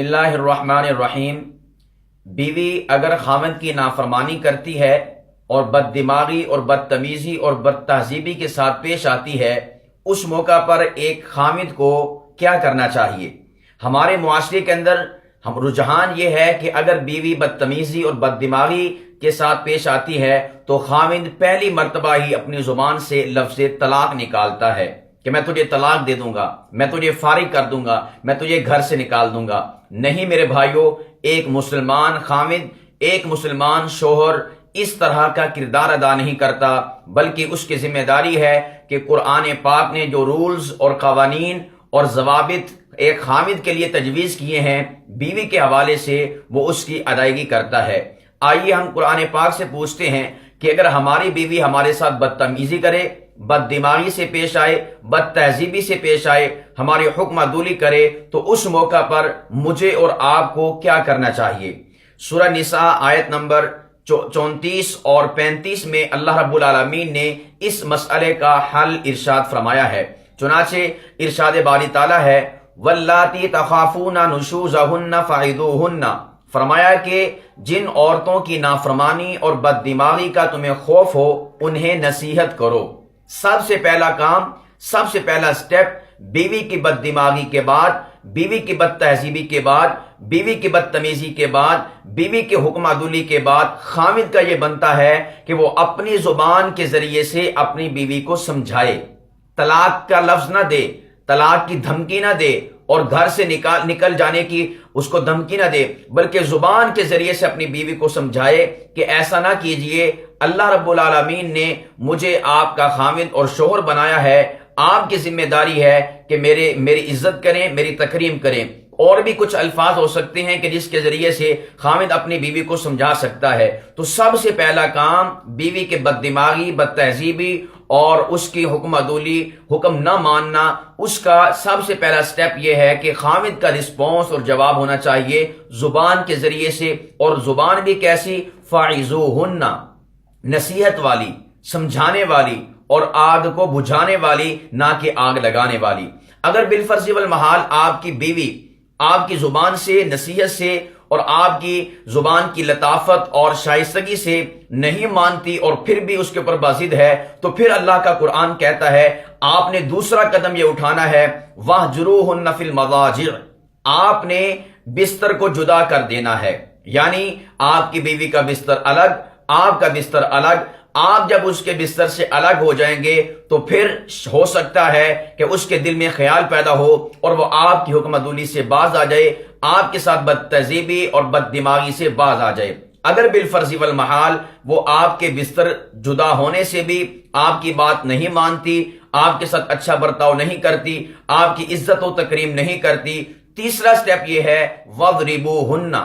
بسم اللہ الرحمن الرحیم۔ بیوی اگر خاوند کی نافرمانی کرتی ہے اور بد دماغی اور بدتمیزی اور بد تہذیبی کے ساتھ پیش آتی ہے، اس موقع پر ایک خاوند کو کیا کرنا چاہیے؟ ہمارے معاشرے کے اندر رجحان یہ ہے کہ اگر بیوی بدتمیزی اور بد دماغی کے ساتھ پیش آتی ہے تو خاوند پہلی مرتبہ ہی اپنی زبان سے لفظ طلاق نکالتا ہے کہ میں تجھے طلاق دے دوں گا، میں تجھے فارغ کر دوں گا، میں تجھے گھر سے نکال دوں گا۔ نہیں میرے بھائیو، ایک مسلمان خاوند، ایک مسلمان شوہر اس طرح کا کردار ادا نہیں کرتا، بلکہ اس کی ذمہ داری ہے کہ قرآن پاک نے جو رولز اور قوانین اور ضوابط ایک خاوند کے لیے تجویز کیے ہیں بیوی کے حوالے سے، وہ اس کی ادائیگی کرتا ہے۔ آئیے ہم قرآن پاک سے پوچھتے ہیں کہ اگر ہماری بیوی ہمارے ساتھ بدتمیزی کرے، بد دماغی سے پیش آئے، بد تہذیبی سے پیش آئے، ہماری حکم عدولی کرے، تو اس موقع پر مجھے اور آپ کو کیا کرنا چاہیے؟ سورہ نساء آیت نمبر 34 اور 35 میں اللہ رب العالمین نے اس مسئلے کا حل ارشاد فرمایا ہے۔ چنانچہ ارشاد باری تعالیٰ ہے واللاتی تخافون نشوزہن فعظوہن، فرمایا کہ جن عورتوں کی نافرمانی اور بد دماغی کا تمہیں خوف ہو انہیں نصیحت کرو۔ سب سے پہلا کام، سب سے پہلا سٹیپ، بیوی کی بد دماغی کے بعد، بیوی کی بد تہذیبی کے بعد، بیوی کی بدتمیزی کے بعد، بیوی کے حکم عدولی کے بعد خاوند کا یہ بنتا ہے کہ وہ اپنی زبان کے ذریعے سے اپنی بیوی کو سمجھائے، طلاق کا لفظ نہ دے، طلاق کی دھمکی نہ دے اور گھر سے نکل جانے کی اس کو دھمکی نہ دے، بلکہ زبان کے ذریعے سے اپنی بیوی کو سمجھائے کہ ایسا نہ کیجئے، اللہ رب العالمین نے مجھے آپ کا خاوند اور شوہر بنایا ہے، آپ کی ذمہ داری ہے کہ میری عزت کریں، میری تکریم کریں۔ اور بھی کچھ الفاظ ہو سکتے ہیں کہ جس کے ذریعے سے خاوند اپنی بیوی کو سمجھا سکتا ہے۔ تو سب سے پہلا کام بیوی کے بد دماغی، بد تہذیبی اور اس کی حکم عدولی، حکم نہ ماننا، اس کا سب سے پہلا سٹیپ یہ ہے کہ خاوند کا رسپانس اور جواب ہونا چاہیے زبان کے ذریعے سے، اور زبان بھی کیسی؟ فاعظوہن، نصیحت والی، سمجھانے والی اور آگ کو بجھانے والی، نہ کہ آگ لگانے والی۔ اگر بالفرض والمحال آپ کی بیوی آپ کی زبان سے، نصیحت سے اور آپ کی زبان کی لطافت اور شائستگی سے نہیں مانتی اور پھر بھی اس کے اوپر بازد ہے، تو پھر اللہ کا قرآن کہتا ہے آپ نے دوسرا قدم یہ اٹھانا ہے وَاهْجُرُوهُنَّ فِي الْمَضَاجِعِ، آپ نے بستر کو جدا کر دینا ہے، یعنی آپ کی بیوی کا بستر الگ، آپ کا بستر الگ۔ آپ جب اس کے بستر سے الگ ہو جائیں گے تو پھر ہو سکتا ہے کہ اس کے دل میں خیال پیدا ہو اور وہ آپ کی حکم عدولی سے باز آ جائے، آپ کے ساتھ بد تہذیبی اور بد دماغی سے باز آ جائے۔ اگر بالفرض والمحال وہ آپ کے بستر جدا ہونے سے بھی آپ کی بات نہیں مانتی، آپ کے ساتھ اچھا برتاؤ نہیں کرتی، آپ کی عزت و تکریم نہیں کرتی، تیسرا سٹیپ یہ ہے وَاضْرِبُوهُنَّ،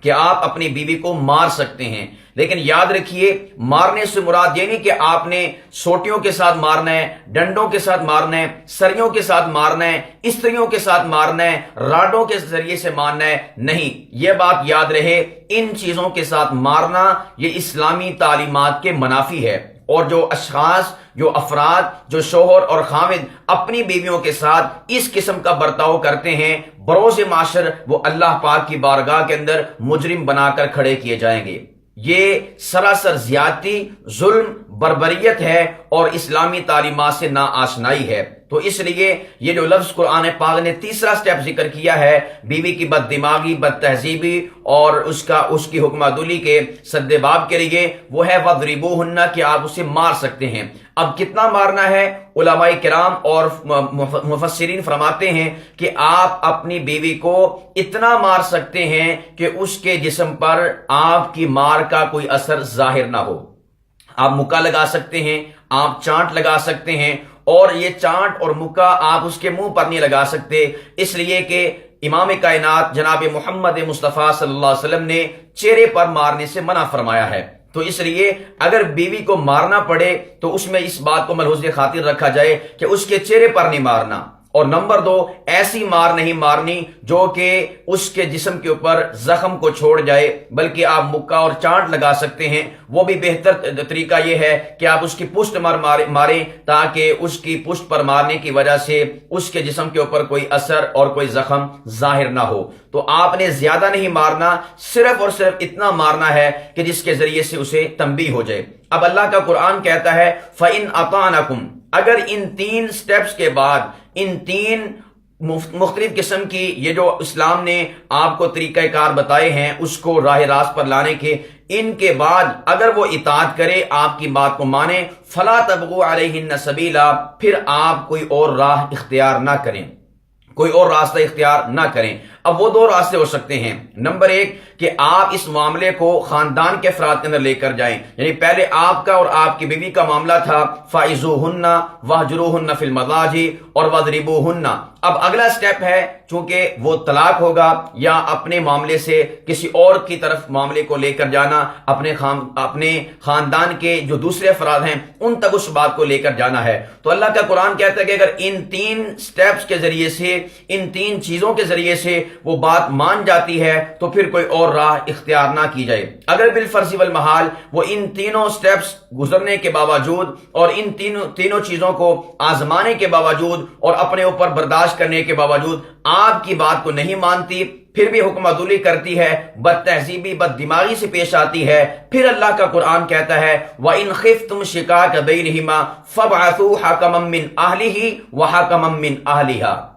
کہ آپ اپنی بیوی کو مار سکتے ہیں۔ لیکن یاد رکھیے، مارنے سے مراد یہ نہیں کہ آپ نے سوٹیوں کے ساتھ مارنا ہے، ڈنڈوں کے ساتھ مارنا ہے، سریوں کے ساتھ مارنا ہے، استریوں کے ساتھ مارنا ہے، راڈوں کے ذریعے سے مارنا ہے، نہیں، یہ بات یاد رہے، ان چیزوں کے ساتھ مارنا یہ اسلامی تعلیمات کے منافی ہے۔ اور جو اشخاص، جو افراد، جو شوہر اور خاوند اپنی بیویوں کے ساتھ اس قسم کا برتاؤ کرتے ہیں، بروز معاشر وہ اللہ پاک کی بارگاہ کے اندر مجرم بنا کر کھڑے کیے جائیں گے۔ یہ سراسر زیادتی، ظلم، بربریت ہے اور اسلامی تعلیمات سے ناآشنائی ہے۔ تو اس لیے یہ جو لفظ قرآن پاک نے تیسرا سٹیپ ذکر کیا ہے بیوی کی بد دماغی، بد تہذیبی اور اس کی حکم عدولی کے سد باب کے لیے، وہ ہے وَاضْرِبُوهُنَّ، کہ آپ اسے مار سکتے ہیں۔ اب کتنا مارنا ہے؟ علماء کرام اور مفسرین فرماتے ہیں کہ آپ اپنی بیوی کو اتنا مار سکتے ہیں کہ اس کے جسم پر آپ کی مار کا کوئی اثر ظاہر نہ ہو۔ آپ مکہ لگا سکتے ہیں، آپ چانٹ لگا سکتے ہیں، اور یہ چانٹ اور مکہ آپ اس کے منہ پر نہیں لگا سکتے، اس لیے کہ امام کائنات جناب محمد مصطفیٰ صلی اللہ علیہ وسلم نے چہرے پر مارنے سے منع فرمایا ہے۔ تو اس لیے اگر بیوی کو مارنا پڑے تو اس میں اس بات کو ملحوظ خاطر رکھا جائے کہ اس کے چہرے پر نہیں مارنا، اور نمبر 2 ایسی مار نہیں مارنی جو کہ اس کے جسم کے اوپر زخم کو چھوڑ جائے، بلکہ آپ مکہ اور چانٹ لگا سکتے ہیں، وہ بھی بہتر طریقہ یہ ہے کہ آپ اس کی پشت ماریں تاکہ اس کی پشت پر مارنے کی وجہ سے اس کے جسم کے اوپر کوئی اثر اور کوئی زخم ظاہر نہ ہو۔ تو آپ نے زیادہ نہیں مارنا، صرف اور صرف اتنا مارنا ہے کہ جس کے ذریعے سے اسے تنبیہ ہو جائے۔ اب اللہ کا قرآن کہتا ہے فَإِنْ أَطَعْنَكُمْ، اگر ان 3 سٹیپس کے بعد، ان 3 مختلف قسم کی یہ جو اسلام نے آپ کو طریقہ کار بتائے ہیں اس کو راہ راست پر لانے کے، ان کے بعد اگر وہ اطاعت کرے، آپ کی بات کو مانے، فَلَا تَبْغُوا عَلَيْهِنَّ سَبِيلًا، پھر آپ کوئی اور راہ اختیار نہ کریں، کوئی اور راستہ اختیار نہ کریں۔ اب وہ 2 راستے ہو سکتے ہیں۔ نمبر 1 کہ آپ اس معاملے کو خاندان کے افراد کے اندر لے کر جائیں، یعنی پہلے آپ کا اور آپ کی بیوی کا معاملہ تھا فَعِزُوهُنَّ وَاهْجُرُوهُنَّ فِي الْمَضَاجِعِ اور وَاضْرِبُوهُنَّ۔ اب اگلا سٹیپ ہے، چونکہ وہ طلاق ہوگا یا اپنے معاملے سے کسی اور کی طرف معاملے کو لے کر جانا، اپنے خاندان کے جو دوسرے افراد ہیں ان تک اس بات کو لے کر جانا ہے۔ تو اللہ کا قرآن کہتا ہے کہ اگر ان 3 سٹیپس کے ذریعے سے، ان 3 چیزوں کے ذریعے سے وہ بات مان جاتی ہے تو پھر کوئی اور راہ اختیار نہ کی جائے۔ اگر بالفرض والمحال وہ ان تینوں سٹیپس گزرنے کے باوجود اور ان تینوں چیزوں کو آزمانے کے باوجود اور اپنے اوپر برداشت کرنے کے باوجود آپ کی بات کو نہیں مانتی، پھر بھی حکم عدولی کرتی ہے، بد تہذیبی بد دماغی سے پیش آتی ہے، پھر اللہ کا قرآن کہتا ہے وَإِنْ خِفْتُمْ شِقَاقَ بَيْنِهِمَا فَابْعَثُوا حَكَمًا مِّنْ أَهْلِهِ وَحَكَمًا مِّنْ أَهْلِهَا۔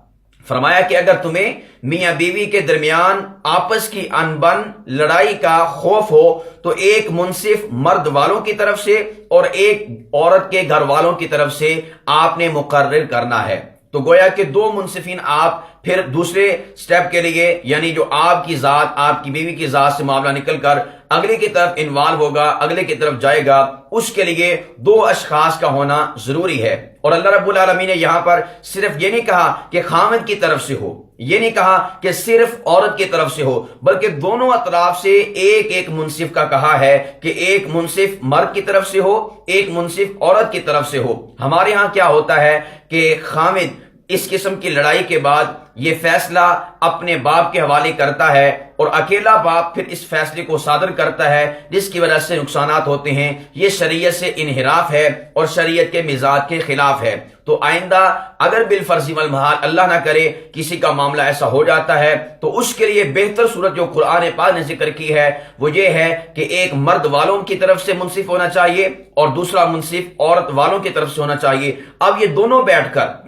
فرمایا کہ اگر تمہیں میاں بیوی کے درمیان آپس کی انبن لڑائی کا خوف ہو تو ایک منصف مرد والوں کی طرف سے اور ایک عورت کے گھر والوں کی طرف سے آپ نے مقرر کرنا ہے۔ تو گویا کہ 2 منصفین آپ پھر دوسرے سٹیپ کے لیے، یعنی جو آپ کی ذات، آپ کی بیوی کی ذات سے معاملہ نکل کر اگلے کی طرف انوالو ہوگا، اگلے کی طرف جائے گا، اس کے لیے 2 اشخاص کا ہونا ضروری ہے۔ اور اللہ رب العالمین نے یہاں پر صرف یہ نہیں کہا کہ خامد کی طرف سے ہو، یہ نہیں کہا کہ صرف عورت کی طرف سے ہو، بلکہ دونوں اطراف سے ایک منصف کا کہا ہے کہ ایک منصف مرد کی طرف سے ہو، ایک منصف عورت کی طرف سے ہو۔ ہمارے ہاں کیا ہوتا ہے کہ خامد اس قسم کی لڑائی کے بعد یہ فیصلہ اپنے باپ کے حوالے کرتا ہے اور اکیلا باپ پھر اس فیصلے کو صادر کرتا ہے، جس کی وجہ سے نقصانات ہوتے ہیں۔ یہ شریعت سے انحراف ہے اور شریعت کے مزاج کے خلاف ہے۔ تو آئندہ اگر بالفرض والمحال اللہ نہ کرے کسی کا معاملہ ایسا ہو جاتا ہے تو اس کے لیے بہتر صورت جو قرآن پاک نے ذکر کی ہے وہ یہ ہے کہ ایک مرد والوں کی طرف سے منصف ہونا چاہیے اور دوسرا منصف عورت والوں کی طرف سے ہونا چاہیے۔ اب یہ دونوں بیٹھ کر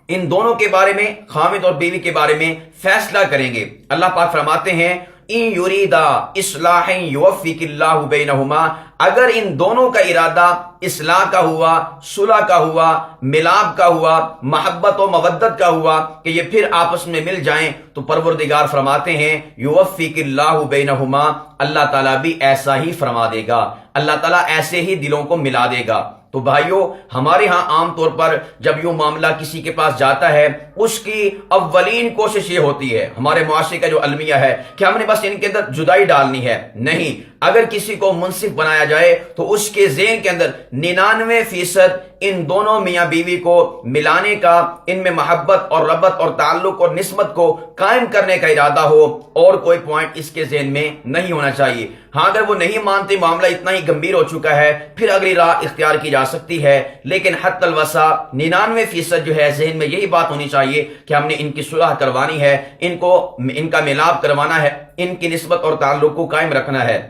ان دونوں کے بارے میں، خامد اور بیوی کے بارے میں فیصلہ کریں گے۔ اللہ پاک فرماتے ہیں ان یریدا اصلاحا یوفق اللہ بینہما، اگر ان دونوں کا ارادہ اصلاح کا ہوا، صلح کا ہوا، ملاپ کا ہوا، محبت و مودت کا ہوا کہ یہ پھر آپس میں مل جائیں، تو پروردگار فرماتے ہیں یوفق اللہ بینہما، اللہ تعالیٰ بھی ایسا ہی فرما دے گا، اللہ تعالیٰ ایسے ہی دلوں کو ملا دے گا۔ تو بھائیو، ہمارے ہاں عام طور پر جب یوں معاملہ کسی کے پاس جاتا ہے اس کی اولین کوشش یہ ہوتی ہے، ہمارے معاشرے کا جو المیہ ہے، کہ ہم نے بس ان کے اندر جدائی ڈالنی ہے۔ نہیں، اگر کسی کو منصف بنایا جائے تو اس کے ذہن کے اندر 99% ان دونوں میاں بیوی کو ملانے کا، ان میں محبت اور ربط اور تعلق اور نسبت کو قائم کرنے کا ارادہ ہو، اور کوئی پوائنٹ اس کے ذہن میں نہیں ہونا چاہیے۔ ہاں اگر وہ نہیں مانتے، معاملہ اتنا ہی گمبھیر ہو چکا ہے، پھر اگلی راہ اختیار کی جا سکتی ہے، لیکن حتی الوسع 99% جو ہے ذہن میں یہی بات ہونی چاہیے کہ ہم نے ان کی صلح کروانی ہے، ان کا ملاپ کروانا ہے، ان کی نسبت اور تعلق کو قائم رکھنا ہے۔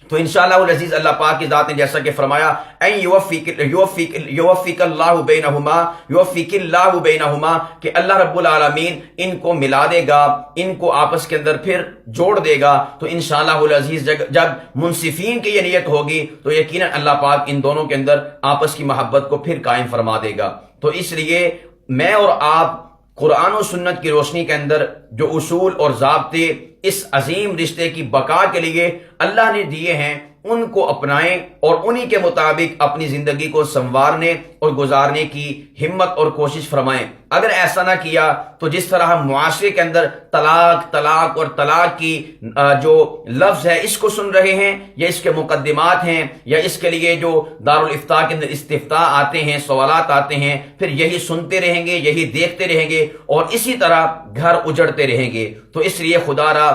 تو انشاءاللہ العزیز اللہ پاک کی ذات نے جیسا کہ فرمایا یوفق اللہ بینہما، کہ اللہ رب العالمین ان کو ملا دے گا، ان کو آپس کے اندر پھر جوڑ دے گا۔ تو انشاءاللہ العزیز جب منصفین کی یہ نیت ہوگی تو یقیناً اللہ پاک ان دونوں کے اندر آپس کی محبت کو پھر قائم فرما دے گا۔ تو اس لیے میں اور آپ قرآن و سنت کی روشنی کے اندر جو اصول اور ضابطے اس عظیم رشتے کی بقا کے لیے اللہ نے دیے ہیں ان کو اپنائیں اور انہی کے مطابق اپنی زندگی کو سنوارنے اور گزارنے کی ہمت اور کوشش فرمائیں۔ اگر ایسا نہ کیا تو جس طرح ہم معاشرے کے اندر طلاق اور طلاق کی جو لفظ ہے اس کو سن رہے ہیں، یا اس کے مقدمات ہیں، یا اس کے لیے جو دارالافتاء کے اندر استفتاء آتے ہیں، سوالات آتے ہیں، پھر یہی سنتے رہیں گے، یہی دیکھتے رہیں گے اور اسی طرح گھر اجڑتے رہیں گے۔ تو اس لیے خدا را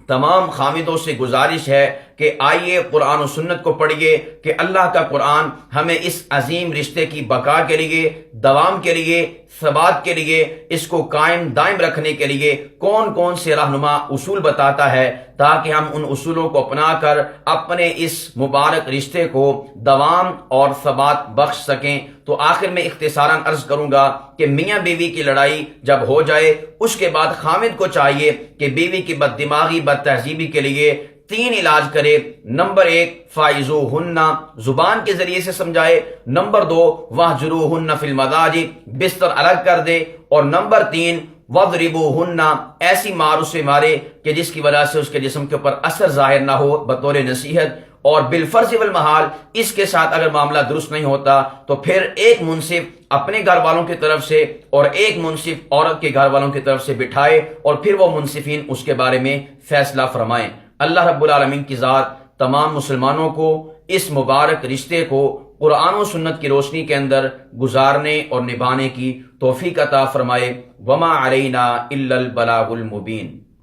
تمام خامدوں سے گزارش ہے کہ آئیے قرآن و سنت کو پڑھیے کہ اللہ کا قرآن ہمیں اس عظیم رشتے کی بقا کے لیے، دوام کے لیے، ثبات کے لیے، اس کو قائم دائم رکھنے کے لیے کون کون سے رہنما اصول بتاتا ہے، تاکہ ہم ان اصولوں کو اپنا کر اپنے اس مبارک رشتے کو دوام اور ثبات بخش سکیں۔ تو آخر میں اختصاراً عرض کروں گا کہ میاں بیوی کی لڑائی جب ہو جائے اس کے بعد خامد کو چاہیے کہ بیوی کی بد دماغی، بد تہذیبی کے لیے 3 علاج کرے۔ نمبر 1 فائزوہن، زبان کے ذریعے سے سمجھائے۔ نمبر 2 وہجروہن فی المضاجع، بستر الگ کر دے۔ اور نمبر 3 وضربوہن، ایسی مار اسے مارے کہ جس کی وجہ سے اس کے جسم کے اوپر اثر ظاہر نہ ہو، بطور نصیحت۔ اور بالفرض والمحال اس کے ساتھ اگر معاملہ درست نہیں ہوتا تو پھر ایک منصف اپنے گھر والوں کی طرف سے اور ایک منصف عورت کے گھر والوں کی طرف سے بٹھائے اور پھر وہ منصفین اس کے بارے میں فیصلہ فرمائیں۔ اللہ رب العالمین کی ذات تمام مسلمانوں کو اس مبارک رشتے کو قرآن و سنت کی روشنی کے اندر گزارنے اور نبھانے کی توفیق عطا فرمائے۔ وما علینا الا البلاغ المبین۔